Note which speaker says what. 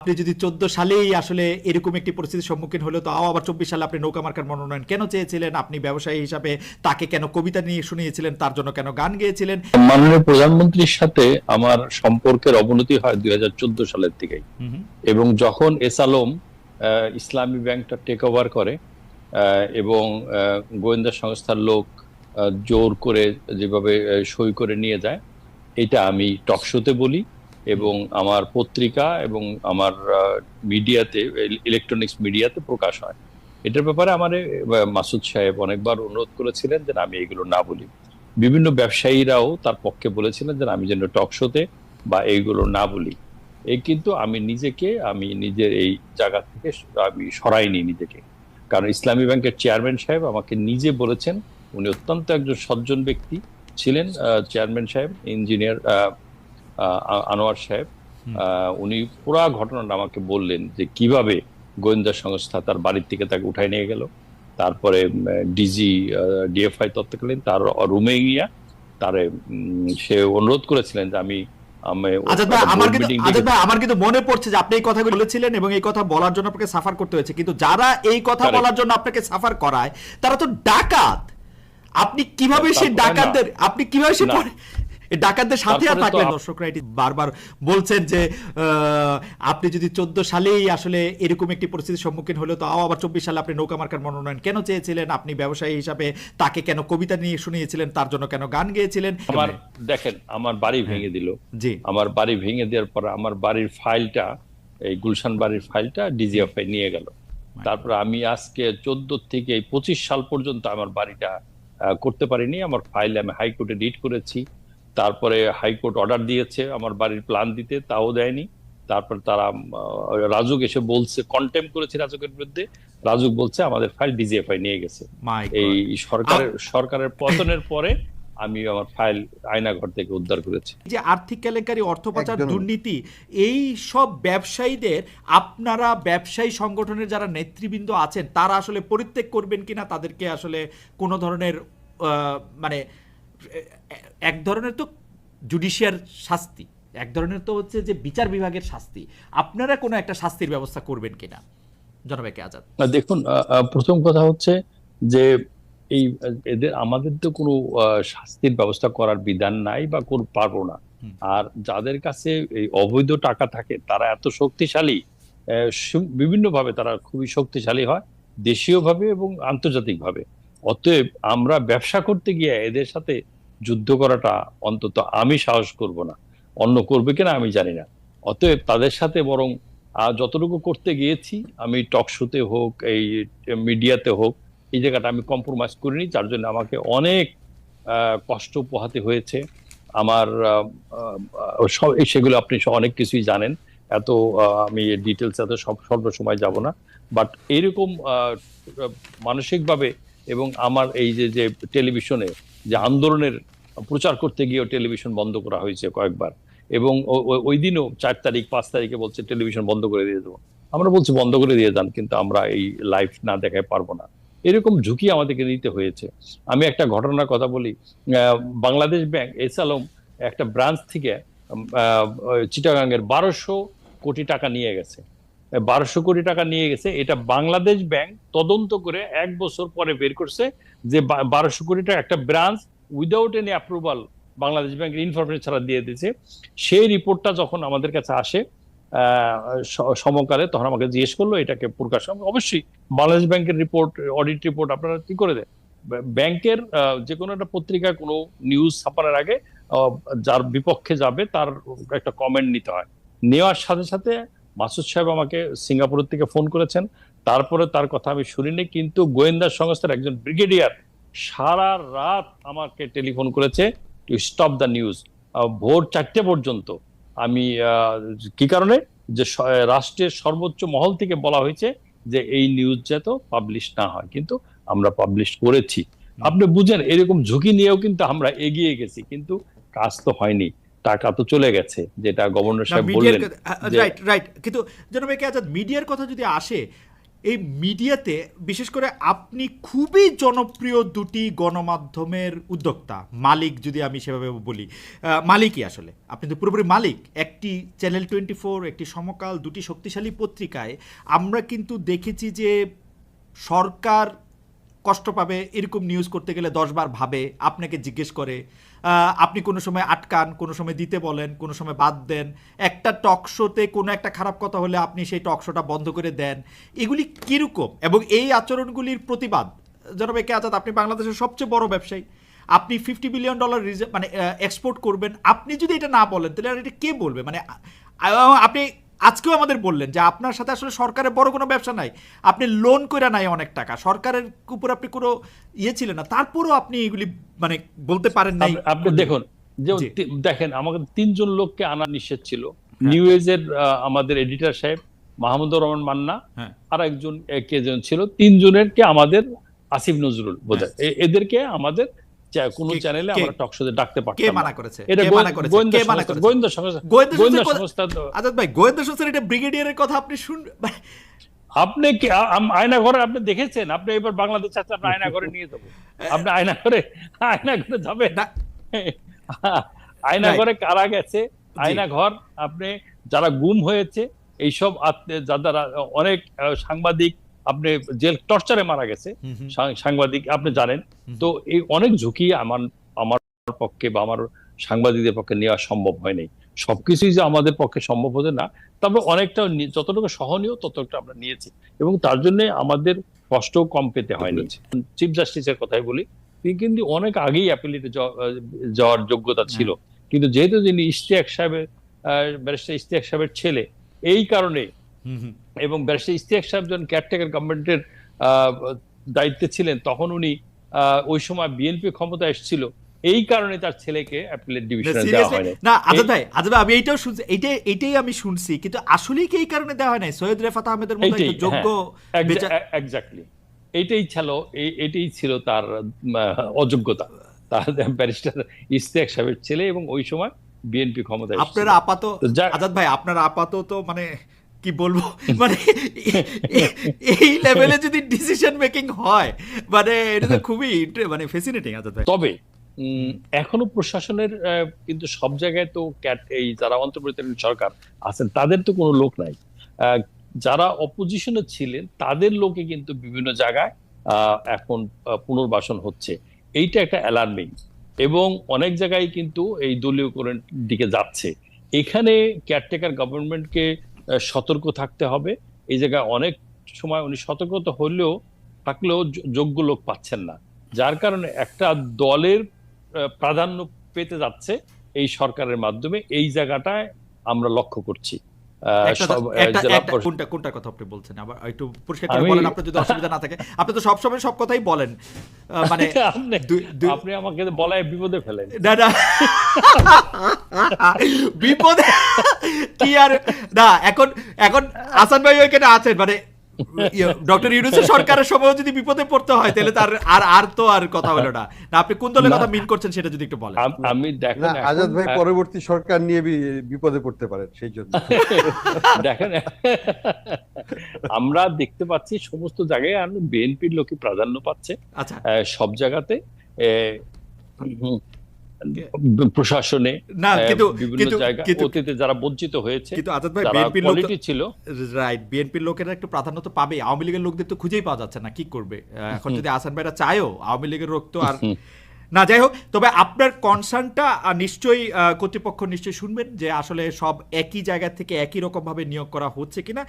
Speaker 1: আপনি যদি 14 সালেই আসলে এরকম একটি পরিস্থিতির সম্মুখীন হলো, তো আবার 24 সালে আপনি নৌকা মার্কার মনোনয়ন কেন চেয়েছিলেন? আপনি ব্যবসায়ী হিসাবে তাকে কেন কবিতা নিয়ে শুনিয়েছিলেন? তার জন্য কেন গান গেয়েছিলেন?
Speaker 2: মাননীয় প্রধানমন্ত্রীর সাথে আমার সম্পর্কের অবনতি হয় 2014 সালের দিকেই। এবং যখন এস আলম ইসলামী ব্যাংকটা টেক ওভার করে এবং গোয়েন্দা সংস্থার লোক জোর করে যেভাবে সই করে নিয়ে যায়, এটা আমি টক শোতে বলি এবং আমার পত্রিকা এবং আমার মিডিয়াতে, ইলেকট্রনিক্স মিডিয়াতে প্রকাশ হয়। এটার ব্যাপারে আমার মাসুদ সাহেব অনেকবার অনুরোধ করেছিলেন যে আমি এগুলো না বলি। বিভিন্ন ব্যবসায়ীরাও তার পক্ষে বলেছিলেন যে আমি যেন টক শোতে বা এইগুলো না বলি। কিন্তু আমি নিজের এই জায়গা থেকে আমি সরাইনি নিজেকে। কারণ ইসলামী ব্যাংকের চেয়ারম্যান সাহেব আমাকে নিজে বলেছেন, উনি অত্যন্ত একজন সজ্জন ব্যক্তি ছিলেন, চেয়ারম্যান সাহেব ইঞ্জিনিয়ার আনোয়ার সাহেব। উনি পুরা ঘটনাটা আমাকে বললেন যে কিভাবে গোয়েন্দা সংস্থা তার বাড়ির থেকে তাকে উঠায় নিয়ে গেল, তারপরে ডিএফআই তৎকালীন তার রুমে গিয়া তারে সে অনুরোধ করেছিলেন যে
Speaker 1: আজাদ ভাই, আমার কিন্তু মনে পড়ছে যে আপনি এই কথাগুলো বলেছিলেন এবং এই কথা বলার জন্য আপনাকে সাফার করতে হয়েছে। কিন্তু যারা এই কথা বলার জন্য আপনাকে সাফার করায় তারা তো ডাকাত। আপনি কিভাবে সেই ডাকাতদের সাথে থাকলেন? দর্শকরা এটি বারবার বলছেন যে আপনি যদি 14 সালেই আসলে এরকম একটি পরিস্থিতির সম্মুখীন হলো, তো আবার 24 সালে আপনি নৌকা মার্কার মনোনয়ন কেন চেয়েছিলেন? আপনি ব্যবসায়ী হিসাবে তাকে কেন কবিতা নিয়ে শুনিয়েছিলেন? তার জন্য কেন গান গেয়েছিলেন?
Speaker 2: দেখেন, আমার বাড়ি ভেঙে দিল।
Speaker 1: জি,
Speaker 2: আমার বাড়ি ভেঙে দেওয়ার পর আমার বাড়ির ফাইলটা, এই গুলশান বাড়ির ফাইলটা ডিজিএফআই নিয়ে গেল। তারপর আমি আজকে 14 থেকে 25 সাল পর্যন্ত আমার বাড়িটা করতে পারিনি। আমার ফাইল আমি হাইকোর্টে রিট করেছি। তারপরে হাইকোর্ট অর্ডার দিয়েছে আমার বাড়ির প্ল্যান দিতে, তাও দেয়নি। তারপর তারা রাজুক এসে বলছে, কন্টেম করেছে রাজুকের বিরুদ্ধে। রাজুক বলছে আমাদের ফাইল ডিজিএফআই নিয়ে গেছে। এই সরকারের পতনের পরে আমি আমার ফাইল আয়নাঘর থেকে উদ্ধার করেছি।
Speaker 1: যে আর্থিক কেলেঙ্কারি, অর্থ পাচার, দুর্নীতি, এই সব ব্যবসায়ীদের আপনারা ব্যবসায়ী সংগঠনের যারা নেতৃবৃন্দ আছেন তারা আসলে পরিত্যাগ করবেন কিনা? তাদেরকে আসলে কোনো ধরনের মানে এক ধরনের তো জুডিশিয়াল শাস্তি, এক ধরনের তো হচ্ছে যে বিচার বিভাগের শাস্তি, আপনারা কোনো একটা শাস্তির ব্যবস্থা করবেন কিনা জনাব একে আজাদ?
Speaker 2: দেখুন, প্রথম কথা হচ্ছে যে আমাদের তো কোনো শাস্তির ব্যবস্থা করার বিধান নাই বা পারবো না। আর যাদের কাছে এই অবৈধ টাকা থাকে তারা এত শক্তিশালী, বিভিন্ন ভাবে তারা খুবই শক্তিশালী হয়, দেশীয় ভাবে এবং আন্তর্জাতিক ভাবে। অতএব আমরা ব্যবসা করতে গিয়ে এদের সাথে যুদ্ধ করাটা অন্তত আমি সাহস করব না। অন্য করবে কিনা আমি জানি না। অতএব তাদের সাথে বরং যতটুকু করতে গিয়েছি, আমি টক শোতে হোক, এই মিডিয়াতে হোক, এই জায়গাটা আমি কম্প্রোমাইজ করিনি। যার জন্য আমাকে অনেক কষ্ট পোহাতে হয়েছে। আমার সেগুলো আপনি অনেক কিছুই জানেন, এত আমি ডিটেলস এত সর্বসময় যাব না। বাট এইরকম মানসিকভাবে, এবং আমার এই যে টেলিভিশনে যে আন্দোলনের প্রচার করতে গিয়েও টেলিভিশন বন্ধ করা হয়েছে কয়েকবার, এবং ওই দিনও 4 তারিখ 5 তারিখে বলছে টেলিভিশন বন্ধ করে দিয়ে দেবো। আমরা বলছি বন্ধ করে দিয়ে যান, কিন্তু আমরা এই লাইভ না দেখায় পারবো না। এরকম ঝুঁকি আমাদেরকে নিতে হয়েছে। আমি একটা ঘটনার কথা বলি। বাংলাদেশ ব্যাংক এস আলম একটা ব্রাঞ্চ থেকে চিটাগাঙ্গের 1200 কোটি টাকা নিয়ে গেছে। 1200 কোটি টাকা নিয়ে গেছে, এটা বাংলাদেশ ব্যাংক তদন্ত করে 1 বছর পরে বের করছে যে 1200 কোটি টাকা একটা branch without any approval Bangladesh ব্যাংকের ইনফরমেশন ছাড়া দিয়ে দিয়েছে। সেই রিপোর্টটা যখন আমাদের কাছে আসে সমকালে, তখন আমাকে জিজ্ঞেস করলো এটাকে প্রকাশ। অবশ্যই বাংলাদেশ ব্যাংকের রিপোর্ট, অডিট রিপোর্ট আপনারা কি করে দেন? ব্যাংকের যে কোনো একটা পত্রিকায় কোনো নিউজ ছাপানোর আগে যার বিপক্ষে যাবে তার একটা কমেন্ট নিতে হয়। নেওয়ার সাথে সাথে মাসুদ সাহেব আমাকে সিঙ্গাপুর থেকে ফোন করেছেন। তারপরে তার কথা আমি শুনিনি, কিন্তু গোয়েন্দা সংস্থার একজন ব্রিগেডিয়ার সারা রাত আমাকে টেলিফোন করেছে টু স্টপ দ্য নিউজ, ভোর 4টে পর্যন্ত। আমি কি কারণে? যে রাষ্ট্রের সর্বোচ্চ মহল থেকে বলা হয়েছে যে এই নিউজ যাতে পাবলিশ না হয়, কিন্তু আমরা পাবলিশ করেছি। আপনি বুঝেন, এরকম ঝুঁকি নিয়েও কিন্তু আমরা এগিয়ে গেছি, কিন্তু কাজ তো হয়নি, টাকা তো চলে গেছে, যেটা গভর্নর সাহেব বললেন।
Speaker 1: রাইট। কিন্তু জনাব একে আজাদ, মিডিয়ার কথা যদি আসে, এই মিডিয়াতে বিশেষ করে আপনি খুবই জনপ্রিয় দুটি গণমাধ্যমের উদ্যোক্তা, মালিক যদি আমি সেভাবে বলি, মালিকই আসলে আপনি তো পুরোপুরি মালিক। একটি চ্যানেল 24, একটি সমকাল, দুটি শক্তিশালী পত্রিকায় আমরা কিন্তু দেখেছি যে সরকার কষ্ট পাবে এরকম নিউজ করতে গেলে 10 বার ভাবে, আপনাকে জিজ্ঞেস করে, আপনি কোনো সময় আটকান, কোনো সময় দিতে বলেন, কোনো সময় বাদ দেন, একটা টক শোতে কোনো একটা খারাপ কথা হলে আপনি সেই টক শোটা বন্ধ করে দেন। এগুলি কীরকম এবং এই আচরণগুলির প্রতিবাদ, জনাব একে আজাদ, আপনি বাংলাদেশের সবচেয়ে বড় ব্যবসায়ী, আপনি $50 বিলিয়ন মানে এক্সপোর্ট করবেন, আপনি যদি এটা না বলেন তাহলে আর এটা কে বলবে? মানে আপনি আজকেও আমাদের বললেন যে আপনার সাথে আসলে সরকারের বড় কোনো ব্যবসা নাই, আপনি লোন করে নাই অনেক টাকা, সরকারের উপর আপনি কোনো ছিলেন না, তারপরও আপনি এগুলি মানে বলতে পারেন নাই।
Speaker 2: আপনি দেখুন যে দেখেন আমাদের 3 জন লোককে আনা নিষেধ ছিল। নিউ এজের আমাদের এডিটর সাহেব মাহমুদুর রহমান মান্না, আর একজন কে জন ছিল, 3 জনেরকে আমাদের আসিফ নজরুল বোধহয়, এদেরকে আমাদের কোন চ্যানেলে আমরা টক শোতে ডাকতে পারতাম।
Speaker 1: কে মানা করেছে?
Speaker 2: এটা গোয়েন্দা সংস্থা।
Speaker 1: আজাদ ভাই, গোয়েন্দা সংস্থার এটা ব্রিগেডিয়ারের কথা আপনি
Speaker 2: আপনি কি আয়না ঘরে আপনি দেখেছেন? আপনি এবার বাংলাদেশ আছে, আপনি আয়না ঘরে নিয়ে যাবো, আপনি আয়না ঘরে যাবেন না? আয়না ঘরে কারা গেছে? আয়না ঘর আপনি যারা গুম হয়েছে, এইসব যারা অনেক সাংবাদিক আপনি জেল টর্চারে মারা গেছে সাংবাদিক, আপনি জানেন তো। এই অনেক ঝুঁকি আমার পক্ষে বা আমার সাংবাদিকদের পক্ষে নেওয়া সম্ভব হয় নাই। সবকিছুই যে আমাদের পক্ষে সম্ভব হতো না, তবে অনেকটা যতটুকু সহনীয় ততটা আমরা নিয়েছি, এবং তার জন্য আমাদের কষ্ট কম পেতে হয়নি। চিফ জাস্টিসের কথাই বলি, তিনি কিন্তু অনেক আগেই অ্যাপিলেটে যাওয়ার যোগ্যতা ছিল, কিন্তু যেহেতু যিনি ব্যারিস্টার ইশতিয়াক সাহেবের ছেলে, এই কারণে, এবং ব্যারিস্টার ইশতিয়াক সাহেব যখন কেয়ারটেকার গভর্নমেন্টের দায়িত্বে ছিলেন, তখন উনি ওই সময় বিএনপি ক্ষমতা এসেছিল, এই কারণে তার ছেলেকে অ্যাপিলেট ডিভিশনে দেওয়া হয় না।
Speaker 1: আজাদ ভাই, আমি এইটাও শুনছি, এটাই আমি শুনছি, কিন্তু আসলেই কি এই কারণে দেওয়া হয় না? সৈয়দ রেফাত আহমেদের মতো একটা যোগ্য,
Speaker 2: এক্স্যাক্টলি এটাই ছিল তার অযোগ্যতা, তার ব্যারিস্টার ইশতিয়াক সাহেবের ছেলে, এবং ওই সময় বিএনপি ক্ষমতা এসেছিল।
Speaker 1: আপনারা আপাতত, আজাদ ভাই, আপনারা আপাতত মানে কি বলবো, মানে এই লেভেলে যদি ডিসিশন মেকিং হয়, মানে এটা তো খুবই মানে ফ্যাসিনেটিং। আজাদ ভাই,
Speaker 2: তবে এখনো প্রশাসনের কিন্তু সব জায়গায় তো এই যারা অন্তর্বর্তীকালীন সরকার আছেন তাদের তো কোনো লোক নাই। যারা অপোজিশনে ছিলেন তাদের লোকে কিন্তু বিভিন্ন জায়গায় এখন পুনর্বাসন হচ্ছে, এইটা একটা অ্যালার্মিং, এবং অনেক জায়গায় কিন্তু এই দলীয়করণের দিকে যাচ্ছে। এখানে কেয়ারটেকার গভর্নমেন্টকে সতর্ক থাকতে হবে। এই জায়গায় অনেক সময় উনি সতর্কতা থাকলেও যোগ্য লোক পাচ্ছেন না, যার কারণে একটা দলের প্রাধান্য পেতে যাচ্ছে এই সরকারের মাধ্যমে। এই জায়গাটায় আমরা লক্ষ্য করছি।
Speaker 1: কোনটা কথা আপনি বলছেন আবার একটু পরিষ্কার করে বলেন, আপনার যদি অসুবিধা না থাকে। আপনি তো সবসময় সব কথাই বলেন, মানে
Speaker 2: আপনি আমাকে বলায় বিপদে ফেলেন।
Speaker 1: না বিপদে কি আর না, এখন হাসান ভাই ওইখানে আছেন, মানে ডক্টর ইউনূসের সরকারের সময় যদি বিপদে পড়তে হয় তাহলে তার আর তো আর কথা হলো না। আপনি কোন দলের কথা মিন করছেন সেটা যদি একটু বলেন।
Speaker 3: আমি দেখেন আজাদ ভাই পরবর্তী সরকার নিয়ে বিপদে পড়তে পারেন, সেই জন্য
Speaker 2: দেখেন আমরা দেখতে পাচ্ছি সমস্ত জায়গায় বিএনপির লোকই প্রাধান্য পাচ্ছে।
Speaker 1: আচ্ছা,
Speaker 2: সব জায়গাতে প্রশাসনে
Speaker 1: না,
Speaker 2: বিভিন্ন জায়গায় অতীতে যারা বঞ্চিত হয়েছে,
Speaker 1: কিন্তু আজাদ ভাই,
Speaker 2: বিএনপির ছিল,
Speaker 1: রাইট, বিএনপির লোকেরা একটু প্রাধান্য তো পাবে, আওয়ামী লীগের লোকদের তো খুঁজেই পাওয়া যাচ্ছে না, কি করবে এখন? যদি আসান ভাইরা চায়ও, আওয়ামী লীগের লোক তো আর না। যাই হোক, তবে আপনার কনসার্নটা নিশ্চয়ই কর্তৃপক্ষ নিশ্চয়ই শুনবেন যে আসলে সব একই জায়গা থেকে একই রকম ভাবে নিয়োগ করা হচ্ছে কিনা।